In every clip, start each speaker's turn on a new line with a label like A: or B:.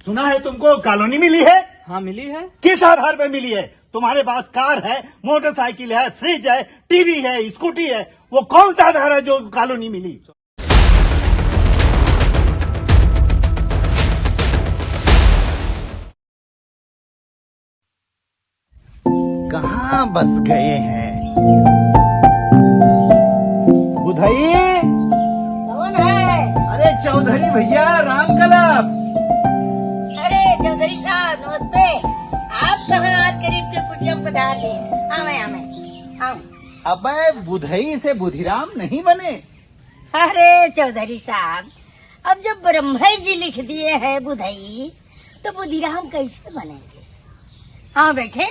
A: सुना है तुमको कॉलोनी मिली है?
B: हाँ मिली है।
A: किस आधार पे मिली है? तुम्हारे पास कार है, मोटरसाइकिल है, फ्रिज है, टीवी है, स्कूटी है, वो कौन सा आधार है जो कॉलोनी मिली? कहाँ बस गए हैं? बुधई,
C: कौन है?
A: अरे चौधरी भैया, राम कलब।
C: अरे चौधरी साहब नमस्ते। आप कहाँ आज गरीब के कुटिया में पधार लिए? आवे
A: अबे बुधई से बुधिराम नहीं बने।
C: अरे चौधरी साहब, अब जब ब्रह्मा जी लिख दिए हैं बुधई, तो बुधिराम कैसे बनेंगे? हाँ बैठे।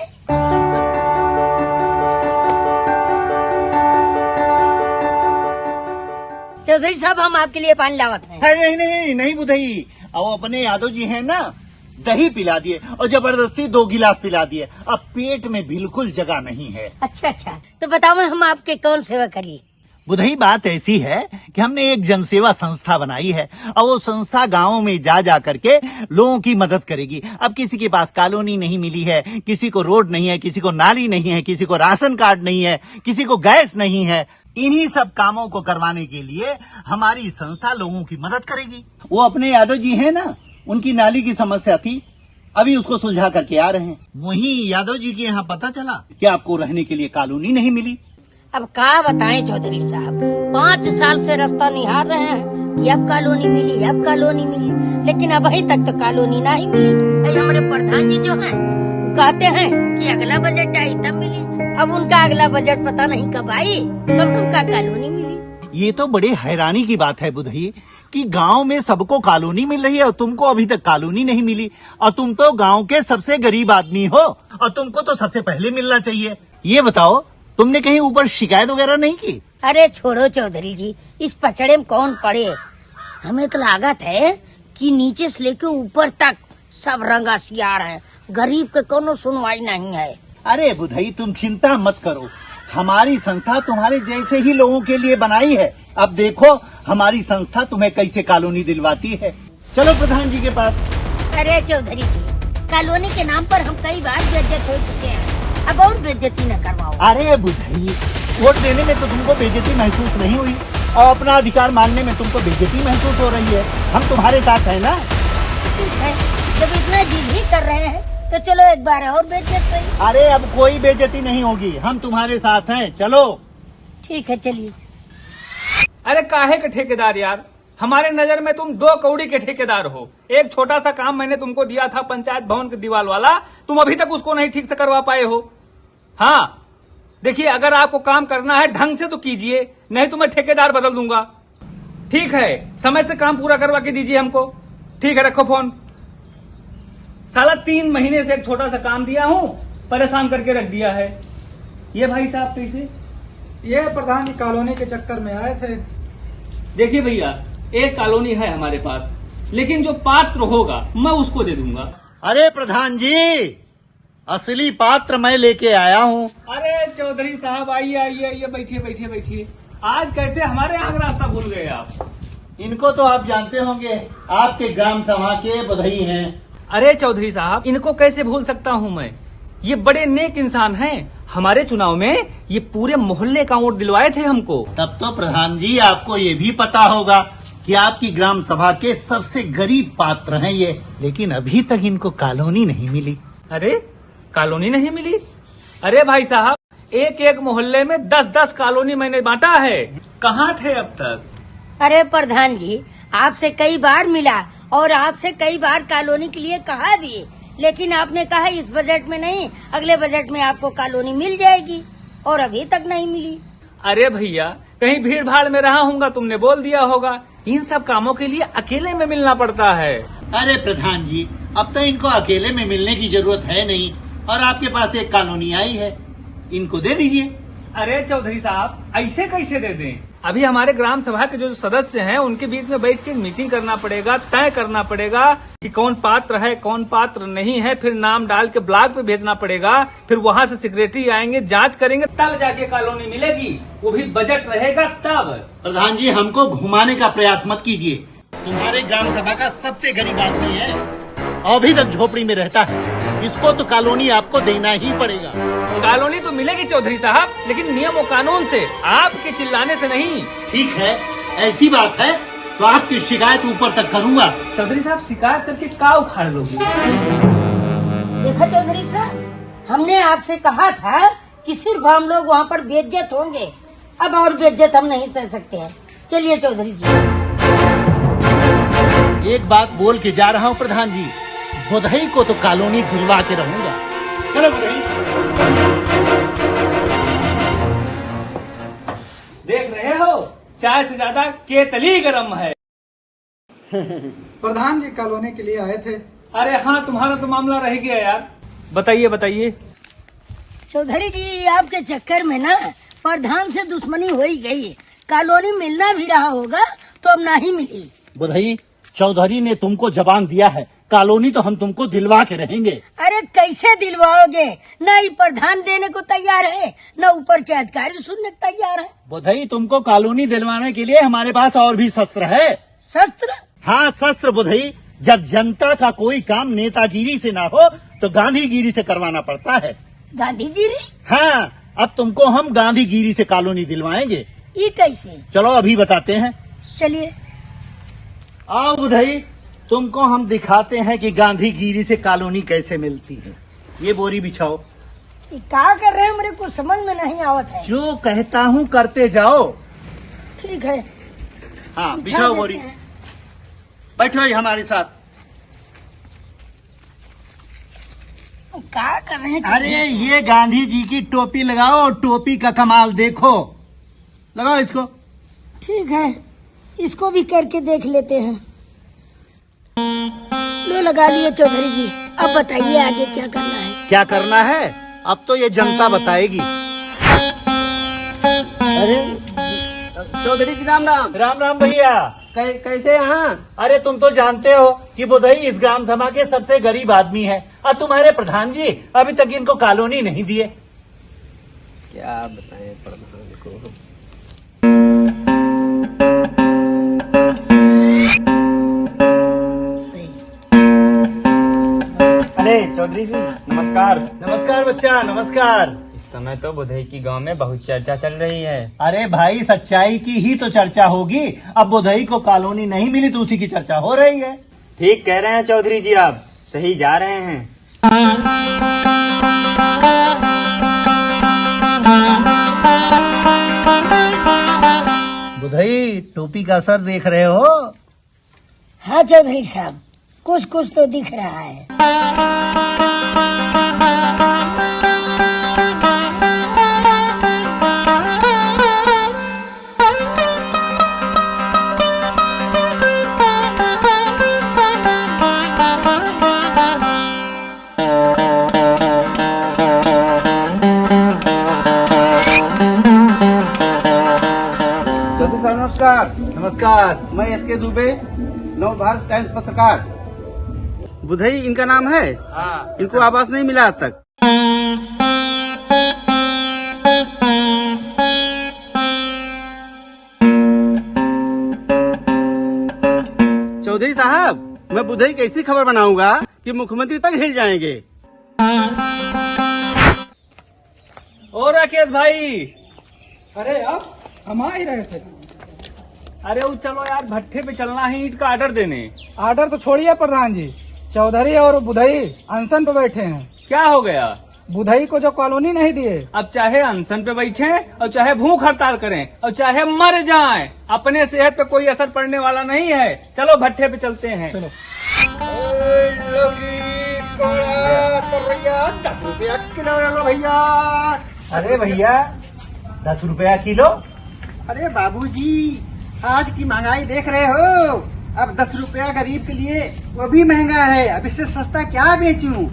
C: चौधरी साहब हम आपके लिए पानी लावत हैं।
A: नहीं बुधई, वो अपने यादव जी हैं ना, दही पिला दिए और जबरदस्ती 2 गिलास पिला दिए। अब पेट में बिल्कुल जगह नहीं है।
C: अच्छा, तो बताओ हम आपके कौन सेवा करिए?
A: बुधई बात ऐसी है कि हमने एक जनसेवा संस्था बनाई है और वो संस्था गांवों में जा करके लोगों की मदद करेगी। अब किसी के पास कॉलोनी नहीं मिली है, किसी को रोड नहीं है, किसी को नाली नहीं है, किसी को राशन कार्ड नहीं है, किसी को गैस नहीं है, इन्हीं सब कामों को करवाने के लिए हमारी संस्था लोगों की मदद करेगी। वो अपने यादव जी हैं ना, उनकी नाली की समस्या थी, अभी उसको सुलझा करके आ रहे हैं। वहीं यादव जी के यहाँ पता चला कि आपको रहने के लिए कॉलोनी नहीं मिली।
C: अब क्या बताएं चौधरी साहब, 5 साल से रास्ता निहार रहे हैं कि अब कॉलोनी मिली, अब कॉलोनी मिली, लेकिन अभी तक तो कॉलोनी नहीं मिली। अरे हमारे प्रधान जी जो हैं वो कहते हैं कि अगला बजट आई तब मिली। अब उनका अगला बजट पता नहीं कब आई, तब उनका कॉलोनी मिली।
A: ये तो बड़े हैरानी की बात है बुधई कि गांव में सबको कॉलोनी मिल रही है और तुमको अभी तक कॉलोनी नहीं मिली। और तुम तो गांव के सबसे गरीब आदमी हो और तुमको तो सबसे पहले मिलना चाहिए। ये बताओ, तुमने कहीं ऊपर शिकायत वगैरह नहीं की?
C: अरे छोड़ो चौधरी जी, इस पचड़े में कौन पड़े। हमें तो लागत है कि नीचे से लेकर ऊपर तक सब रंगा सियार है, गरीब के कोनो सुनवाई नहीं है।
A: अरे बुधई तुम चिंता मत करो, हमारी संस्था तुम्हारे जैसे ही लोगों के लिए बनाई है। अब देखो हमारी संस्था तुम्हें कैसे कॉलोनी दिलवाती है। चलो प्रधान जी के पास।
C: अरे चौधरी जी, कॉलोनी के नाम पर हम कई बार बेइज्जत हो चुके हैं, अब और बेइज्जती न करवाओ।
A: अरे बुधई, वोट देने में तो तुमको बेइज्जती महसूस नहीं हुई और अपना अधिकार मानने में तुमको बेइज्जती महसूस हो रही है। हम तुम्हारे साथ है ना।
C: ठीक है, जब इतना जिद ही कर रहे हैं तो चलो एक बार और बेइज्जत सही।
A: अरे अब कोई बेइज्जती नहीं होगी, हम तुम्हारे साथ हैं, चलो।
C: ठीक है चलिए।
B: अरे काहे के ठेकेदार यार, हमारे नजर में तुम 2 कौड़ी के ठेकेदार हो। एक छोटा सा काम मैंने तुमको दिया था पंचायत भवन की दीवार वाला, तुम अभी तक उसको नहीं ठीक से करवा पाए हो। हाँ देखिए, अगर आपको काम करना है ढंग से तो कीजिए, नहीं तो मैं ठेकेदार बदल दूंगा। ठीक है, समय से काम पूरा करवा के दीजिए हमको। ठीक है, रखो फोन। साला 3 महीने से एक छोटा सा काम दिया हूँ, परेशान करके रख दिया है। ये भाई साहब कैसे?
D: ये प्रधान जी कॉलोनी के चक्कर में आए थे।
B: देखिए भैया, एक कॉलोनी है हमारे पास, लेकिन जो पात्र होगा मैं उसको दे दूंगा।
A: अरे प्रधान जी, असली पात्र मैं लेके आया हूँ।
B: अरे चौधरी साहब आइए आइए आइए, बैठिए बैठिए बैठिए। आज कैसे हमारे यहाँ का रास्ता भूल गए आप?
A: इनको तो आप जानते होंगे, आपके ग्राम सभा के बुधई हैं।
B: अरे चौधरी साहब, इनको कैसे भूल सकता हूँ मैं? ये बड़े नेक इंसान हैं। हमारे चुनाव में ये पूरे मोहल्ले का वोट दिलवाए थे हमको।
A: तब तो प्रधान जी आपको ये भी पता होगा कि आपकी ग्राम सभा के सबसे गरीब पात्र हैं ये, लेकिन अभी तक इनको कॉलोनी नहीं मिली।
B: अरे कॉलोनी नहीं मिली? अरे भाई साहब, एक एक मोहल्ले में 10-10 कॉलोनी मैंने बांटा है, कहाँ थे अब तक?
C: अरे प्रधान जी, आपसे कई बार मिला और आपसे कई बार कॉलोनी के लिए कहा भी, लेकिन आपने कहा इस बजट में नहीं, अगले बजट में आपको कॉलोनी मिल जाएगी, और अभी तक नहीं मिली।
B: अरे भैया, कहीं भीड़ भाड़ में रहा हूँगा, तुमने बोल दिया होगा। इन सब कामों के लिए अकेले में मिलना पड़ता है।
A: अरे प्रधान जी, अब तो इनको अकेले में मिलने की जरूरत है नहीं, और आपके पास एक कॉलोनी आई है, इनको दे दीजिए।
B: अरे चौधरी साहब, ऐसे कैसे दे दें? अभी हमारे ग्राम सभा के जो सदस्य हैं उनके बीच में बैठ के मीटिंग करना पड़ेगा, तय करना पड़ेगा कि कौन पात्र है कौन पात्र नहीं है, फिर नाम डाल के ब्लॉक पे भेजना पड़ेगा, फिर वहाँ से सेक्रेटरी आएंगे, जांच करेंगे, तब जाके कॉलोनी मिलेगी, वो भी बजट रहेगा तब।
A: प्रधान जी, हमको घुमाने का प्रयास मत कीजिए, तुम्हारे ग्राम सभा का सबसे गरीब आदमी है। अभी तक झोपड़ी में रहता है। इसको तो कॉलोनी आपको देना ही पड़ेगा।
B: कॉलोनी तो मिलेगी चौधरी साहब, लेकिन नियम और कानून से, आपके चिल्लाने से नहीं।
A: ठीक है, ऐसी बात है तो आपकी शिकायत ऊपर तक करूंगा।
B: चौधरी साहब शिकायत करके का उखाड़ लोगे?
C: देखा चौधरी साहब, हमने आपसे कहा था कि सिर्फ हम लोग वहाँ पर बेइज्जत होंगे, अब और बेइज्जत हम नहीं सह सकते हैं। चलिए चौधरी जी।
A: एक बात बोल के जा रहा हूँ प्रधान जी, बुधई को तो कॉलोनी दिलवा के रहूंगा। चलो बुधई।
B: देख रहे हो, चाय से ज्यादा केतली गरम है।
D: प्रधान जी कॉलोनी के लिए आए थे।
B: अरे हाँ, तुम्हारा तो मामला रह गया यार। बताइए बताइए।
C: चौधरी जी, आपके चक्कर में ना प्रधान से दुश्मनी हो ही गई। कॉलोनी मिलना भी रहा होगा तो अब ना ही मिली।
A: बुधई, चौधरी ने तुमको जबान दिया है, कॉलोनी तो हम तुमको दिलवा के रहेंगे।
C: अरे कैसे दिलवाओगे? न ही प्रधान देने को तैयार है, न ऊपर के अधिकारी सुनने को तैयार है।
A: बुधई, तुमको कॉलोनी दिलवाने के लिए हमारे पास और भी शस्त्र है।
C: शस्त्र?
A: हाँ शस्त्र बुधई। जब जनता का कोई काम नेतागिरी से ना हो तो गांधीगिरी से करवाना पड़ता है।
C: गांधीगिरी?
A: हाँ, अब तुमको हम गांधीगिरी से कॉलोनी दिलवाएंगे।
C: ये कैसे?
A: चलो अभी बताते हैं।
C: चलिए।
A: आओ बुधई, तुमको हम दिखाते हैं कि गांधीगिरी से कॉलोनी कैसे मिलती है। ये बोरी बिछाओ।
C: ये क्या कर रहे हैं, मेरे को समझ में नहीं आवत है।
A: जो कहता हूँ करते जाओ।
C: ठीक है,
A: हाँ
C: बिछा
A: बिछाओ
C: देते
A: बोरी।
C: हैं।
A: बैठो ही हमारे साथ।
C: क्या कर रहे हैं?
A: अरे ये गांधी जी की टोपी लगाओ, टोपी का कमाल देखो। लगाओ इसको।
C: ठीक है, इसको भी करके देख लेते हैं। लो लगा लिए चौधरी जी। अब बताइए आगे क्या करना है?
A: क्या करना है अब तो ये जनता बताएगी।
E: अरे चौधरी जी राम राम।
A: राम राम भैया।
E: कैसे यहाँ?
A: अरे तुम तो जानते हो कि बुधई इस ग्राम सभा के सबसे गरीब आदमी है और तुम्हारे प्रधान जी अभी तक इनको कॉलोनी नहीं दिए।
E: क्या बताएं प्रधान को।
C: सही।
E: अरे चौधरी जी नमस्कार।
A: नमस्कार बच्चा, नमस्कार।
E: इस समय तो बुधई की गांव में बहुत चर्चा चल रही है।
A: अरे भाई, सच्चाई की ही तो चर्चा होगी। अब बुधई को कॉलोनी नहीं मिली तो उसी की चर्चा हो रही है।
E: ठीक कह रहे हैं चौधरी जी, आप सही जा रहे हैं।
A: बुधई, टोपी का असर देख रहे हो?
C: हाँ चौधरी साहब, कुछ कुछ तो दिख रहा है।
F: चौधरी साहब नमस्कार।
A: नमस्कार।
F: मैं एसके दुबे, नव भारत टाइम्स पत्रकार। बुधई इनका नाम है?
A: हाँ।
F: इनको आवास नहीं मिला आज तक। चौधरी साहब, मैं बुधई की ऐसी खबर बनाऊंगा कि मुख्यमंत्री तक हिल जाएंगे।
B: ओ राकेश भाई।
D: अरे आप हम आ ही रहे थे।
B: अरे वो चलो यार, भट्ठे पे चलना है ईंट का ऑर्डर देने।
D: ऑर्डर तो छोड़िए प्रधान जी, चौधरी और बुधई अनशन पे बैठे हैं।
B: क्या हो गया?
D: बुधई को जो कॉलोनी नहीं दिए।
B: अब चाहे अनशन पे बैठे और चाहे भूख हड़ताल करें और चाहे मर जाएं, अपने सेहत पे कोई असर पड़ने वाला नहीं है। चलो भट्ठे पे चलते हैं।
D: चलो।
F: 10 रुपया किलो ले लो भैया।
A: अरे भैया, 10 रुपया किलो?
F: अरे बाबूजी, आज की महंगाई देख रहे हो। अब 10 रुपया गरीब के लिए वो भी महंगा है। अब इससे सस्ता क्या बेचूं?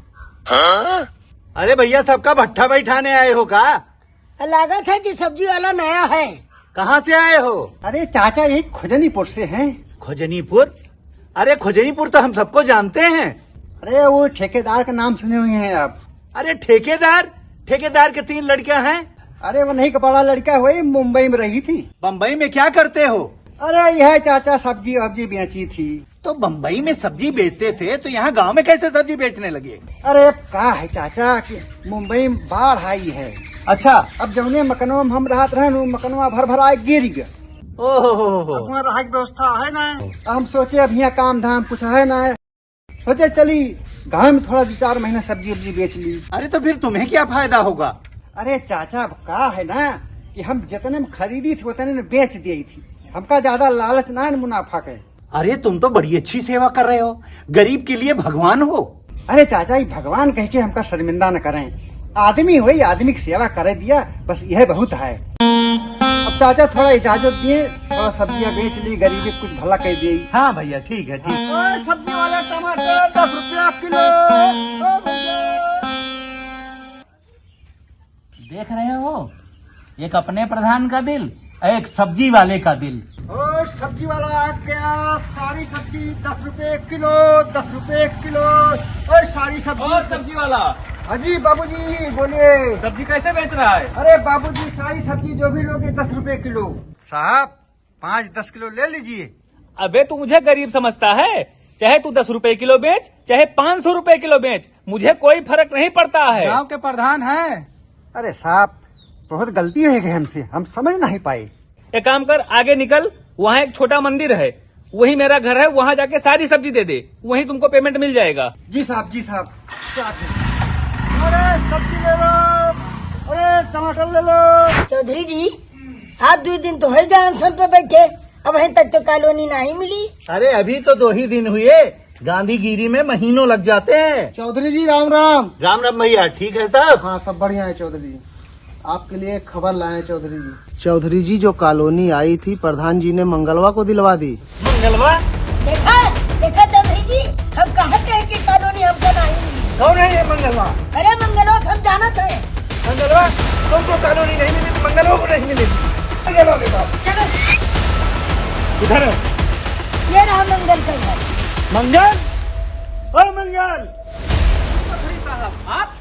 A: अरे भैया, सबका भट्ठा बैठाने आए हो का?
C: लागत है कि सब्जी वाला नया है।
A: कहाँ से आए हो?
F: अरे चाचा ये खुजनीपुर से हैं।
A: खुजनीपुर? अरे खुजनीपुर तो हम सबको जानते हैं।
F: अरे वो ठेकेदार का नाम सुने हुए हैं आप?
A: अरे ठेकेदार? ठेकेदार के 3 लड़कियां हैं।
F: अरे वो नहीं, कपड़ा लड़का हुई मुंबई में रही थी।
A: बम्बई में क्या करते हो?
F: अरे यह चाचा सब्जी वब्जी बेची थी।
A: तो बम्बई में सब्जी बेचते थे तो यहाँ गांव में कैसे सब्जी बेचने लगे?
F: अरे का है चाचा कि मुंबई में बाढ़ आई है।
A: अच्छा।
F: अब जौने मकनवा में हम रहत रहे नु मकनवा भर भर आए गिर गए।
A: ओहो
F: अब वहाँ रह व्यवस्था है ना। हम सोचे अब यहाँ काम धाम कुछ है ना, सोचे चली गाँव में थोड़ा 2-4 महीना सब्जी उब्जी बेच ली।
A: अरे तो फिर तुम्हें क्या फायदा होगा?
F: अरे चाचा अब का है ना कि हम जितने में खरीदी थी उतने में बेच दी थी, हमका ज्यादा लालच ना है मुनाफा के।
A: अरे तुम तो बड़ी अच्छी सेवा कर रहे हो, गरीब के लिए भगवान हो।
F: अरे चाचा ये भगवान कह के हमका शर्मिंदा न करें, आदमी हुई आदमी की सेवा करे दिया, बस यह बहुत है। अब चाचा थोड़ा इजाजत दिए, थोड़ा सब्जियां बेच ली, गरीबी कुछ भला कह दी।
A: हाँ भैया ठीक है ठीक।
F: सब्जी वाले टमाटर 10 रुपया किलो। ओ भैया
A: देख रहे हो, एक अपने प्रधान का दिल, एक सब्जी वाले का दिल।
F: और सब्जी वाला आ गया, सारी सब्जी 10 रुपए किलो, 10 रुपए किलो। और सारी सब्जी।
B: और सब्जी वाला
F: हाजी बाबूजी बोलिए।
B: सब्जी कैसे बेच रहा है?
F: अरे बाबूजी सारी सब्जी जो भी लोगे 10 रुपए किलो।
D: साहब 5-10 किलो ले लीजिए।
B: अबे तू मुझे गरीब समझता है? चाहे तू 10 रुपए किलो बेच, चाहे 500 रुपए किलो बेच, मुझे कोई फर्क नहीं पड़ता है।
D: गांव के प्रधान हैं।
F: अरे साहब बहुत गलती हो गई हमसे, हम समझ नहीं पाए।
B: एक काम कर, आगे निकल, वहाँ एक छोटा मंदिर है, वही मेरा घर है, वहाँ जाके सारी सब्जी दे दे, वहीं तुमको पेमेंट मिल जाएगा।
F: जी साहब जी साहब। अरे सब्जी ले लो, अरे टमाटर ले लो।
C: चौधरी जी आप 2 दिन तो है गए अनशन पे बैठे, अब अभी तक तो कॉलोनी नहीं मिली।
A: अरे अभी तो 2 ही दिन हुए, गांधीगिरी में महीनों लग जाते हैं।
F: चौधरी जी राम राम।
A: राम राम भैया, ठीक है साहब?
F: हाँ सब बढ़िया है चौधरी जी, आपके लिए एक खबर लाए हैं चौधरी जी।
G: चौधरी जी जो कॉलोनी आई थी प्रधान जी ने मंगलवा को दिलवा दी।
A: मंगलवा?
C: देखा देखा चौधरी जी, हम कहते हैं कि कॉलोनी हमको नहीं मिली।
A: कौन है ये मंगलवा?
C: अरे मंगलवा हम जाना था।
A: मंगलवा तुमको कॉलोनी नहीं मिली तो मंगलवा को नहीं मिली। मंगलवा के पास
C: चलो
A: इधर है।
C: ये रहा मंगल का घर।
A: मंगल, ओ मंगल,
B: आप?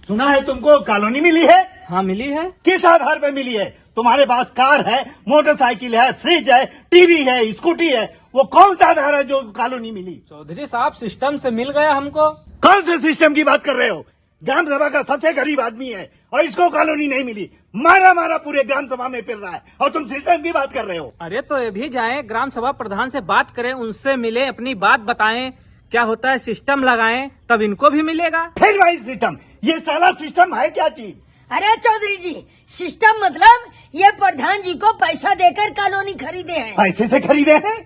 A: सुना है तुमको कॉलोनी मिली है?
B: हाँ मिली है।
A: किस आधार पे मिली है? तुम्हारे पास कार है, मोटरसाइकिल है, फ्रिज है, टीवी है, स्कूटी है, वो कौन सा आधार है जो कॉलोनी मिली?
B: चौधरी साहब सिस्टम से मिल गया हमको।
A: कौन से सिस्टम की बात कर रहे हो? ग्राम सभा का सबसे गरीब आदमी है और इसको कॉलोनी नहीं मिली, मारा मारा पूरे ग्राम सभा में फिर रहा है और तुम सिस्टम की बात कर रहे हो।
B: अरे तो ये भी जाएं, ग्राम सभा प्रधान से बात करें, उनसे मिले, अपनी बात बताएं, क्या होता है सिस्टम लगाएं, तब इनको भी मिलेगा।
A: फिर वही सिस्टम, ये साला सिस्टम है क्या चीज?
C: अरे चौधरी जी सिस्टम मतलब ये प्रधान जी को पैसा देकर कॉलोनी खरीदे हैं।
A: पैसे से खरीदे हैं?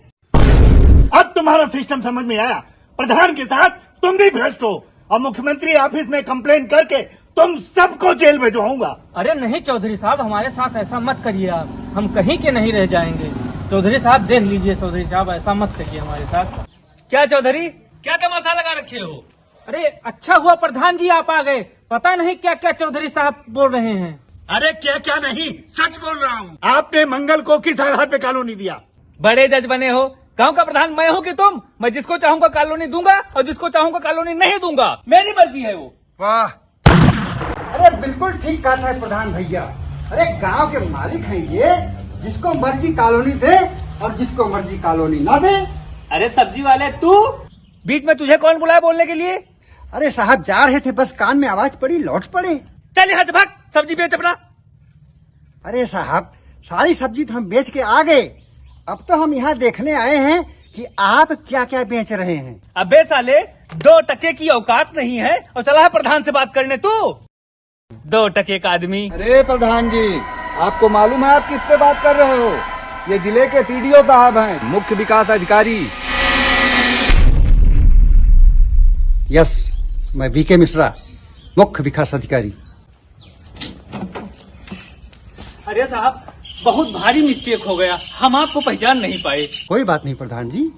A: अब तुम्हारा सिस्टम समझ में आया। प्रधान के साथ तुम भी भ्रष्ट हो और मुख्यमंत्री ऑफिस में कंप्लेन करके तुम सबको जेल भेजवाऊंगा।
B: अरे नहीं चौधरी साहब, हमारे साथ ऐसा मत करिए आप, हम कहीं के नहीं रह जाएंगे। चौधरी साहब देख लीजिए, चौधरी साहब ऐसा मत करिए हमारे साथ। क्या चौधरी, क्या तमाशा लगा रखे हो? अरे अच्छा हुआ प्रधान जी आप आ गए, पता नहीं क्या क्या चौधरी साहब बोल रहे हैं।
A: अरे क्या क्या नहीं, सच बोल रहा हूँ। आपने मंगल को किस आधार पे कॉलोनी दिया?
B: बड़े जज बने हो, गांव का प्रधान मैं हूँ कि तुम? मैं जिसको चाहूंगा कॉलोनी दूंगा और जिसको चाहूंगा कॉलोनी नहीं दूंगा, मेरी मर्जी है वो।
D: वाह,
F: अरे बिल्कुल ठीक कहा था प्रधान भैया। अरे गांव के मालिक हैं ये, जिसको मर्जी कॉलोनी दे और जिसको मर्जी कॉलोनी ना दे।
B: अरे सब्जी वाले तू, बीच में तुझे कौन बुलाया बोलने के लिए?
F: अरे साहब जा रहे थे, बस कान में आवाज पड़ी, लौट पड़े।
B: चल यहाँ से भाग, सब्जी बेच अपना।
F: अरे साहब सारी सब्जी तो हम बेच के आ गए, अब तो हम यहाँ देखने आए हैं कि आप क्या क्या बेच रहे हैं।
B: अबे साले 2 टके की औकात नहीं है और चला है प्रधान से बात करने तू? 2 टके का आदमी।
D: अरे प्रधान जी आपको मालूम है आप किससे बात कर रहे हो? ये जिले के सीडीओ साहब हैं, मुख्य विकास अधिकारी।
F: यस, मैं बीके मिश्रा, मुख्य विकास अधिकारी।
B: अरे साहब बहुत भारी मिस्टेक हो गया, हम आपको पहचान नहीं पाए।
F: कोई बात नहीं प्रधान जी,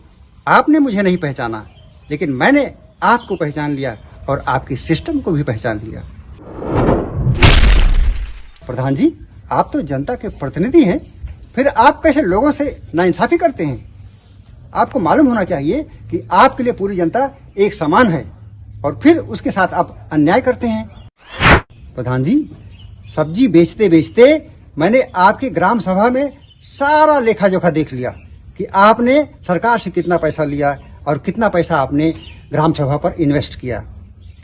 F: आपने मुझे नहीं पहचाना, लेकिन मैंने आपको पहचान लिया और आपके सिस्टम को भी पहचान लिया। प्रधान जी आप तो जनता के प्रतिनिधि हैं, फिर आप कैसे लोगों से नाइंसाफी करते हैं? आपको मालूम होना चाहिए कि आपके लिए पूरी जनता एक समान है और फिर उसके साथ आप अन्याय करते हैं। प्रधान जी सब्जी बेचते बेचते मैंने आपकी ग्राम सभा में सारा लेखा जोखा देख लिया कि आपने सरकार से कितना पैसा लिया और कितना पैसा आपने ग्राम सभा पर इन्वेस्ट किया,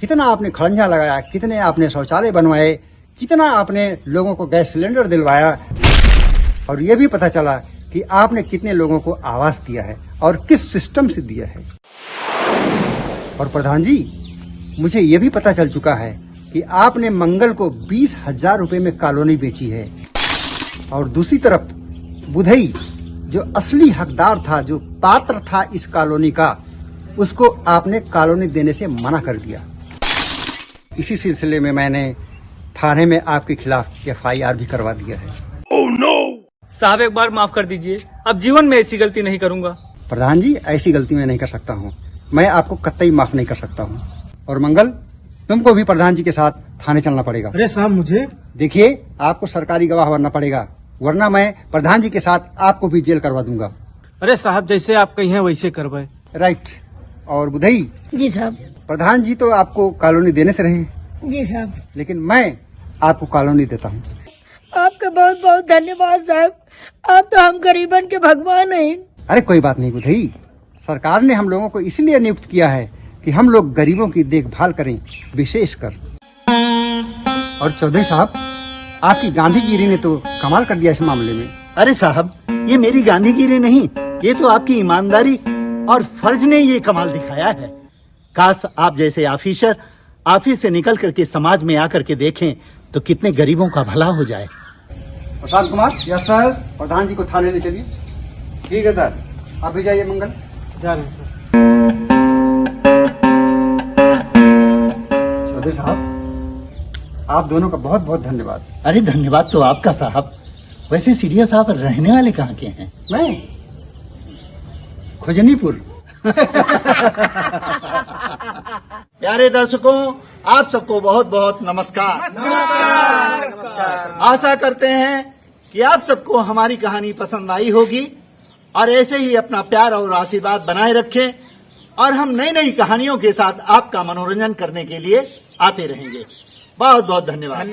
F: कितना आपने खड़ंजा लगाया, कितने आपने शौचालय बनवाए, कितना आपने लोगों को गैस सिलेंडर दिलवाया, और ये भी पता चला कि आपने कितने लोगों को आवास दिया है और किस सिस्टम से दिया है। और प्रधान जी, मुझे ये भी पता चल चुका है कि आपने मंगल को 20,000 रुपए में कॉलोनी बेची है, और दूसरी तरफ बुधई जो असली हकदार था, जो पात्र था इस कॉलोनी का, उसको आपने कॉलोनी देने से मना कर दिया। इसी सिलसिले में मैंने थाने में आपके खिलाफ FIR भी करवा दिया है।
B: साहब एक बार माफ कर दीजिए, अब जीवन में ऐसी गलती नहीं करूंगा।
F: प्रधान जी, ऐसी गलती मैं नहीं कर सकता हूँ, मैं आपको कतई माफ नहीं कर सकता हूँ। और मंगल, तुमको भी प्रधान जी के साथ थाने चलना पड़ेगा।
G: अरे साहब मुझे
F: देखिए, आपको सरकारी गवाह बनना पड़ेगा, वरना मैं प्रधान जी के साथ आपको भी जेल करवा दूंगा।
G: अरे साहब जैसे आप कही हैं वैसे करवाए।
F: राइट। और बुधई,
C: जी साहब।
F: प्रधान जी तो आपको कॉलोनी देने से रहे,
C: जी साहब।
F: लेकिन मैं आपको कॉलोनी देता हूँ।
C: आपका बहुत बहुत धन्यवाद साहब, आप तो हम गरीबन के भगवान हैं।
F: अरे कोई बात नहीं बुधई, सरकार ने हम लोगों को इसलिए नियुक्त किया है कि हम लोग गरीबों की देखभाल करें, विशेषकर। और चौधरी साहब, आपकी गांधीगिरी ने तो कमाल कर दिया इस मामले में।
A: अरे साहब, ये मेरी गांधीगिरी नहीं, ये तो आपकी ईमानदारी और फर्ज ने ये कमाल दिखाया है। काश आप जैसे ऑफिसर ऑफिस से निकल करके समाज में आकर के देखें तो कितने गरीबों का भला हो जाए।
F: Prashant Kumar,
D: yes sir.
F: प्रधान जी को थाने ले चलिए।
D: ठीक है सर।
F: आप भी जाइए मंगल।
G: जा रहे हैं सर।
F: चौधरी साहब, आप दोनों का बहुत बहुत धन्यवाद।
A: अरे धन्यवाद तो आपका साहब। वैसे सीरिया साहब रहने वाले कहाँ के हैं?
F: मैं खुजनीपुर।
A: प्यारे दर्शकों, आप सबको बहुत बहुत नमस्कार। आशा करते हैं कि आप सबको हमारी कहानी पसंद आई होगी, और ऐसे ही अपना प्यार और आशीर्वाद बनाए रखें, और हम नई नई कहानियों के साथ आपका मनोरंजन करने के लिए आते रहेंगे। बहुत बहुत धन्यवाद।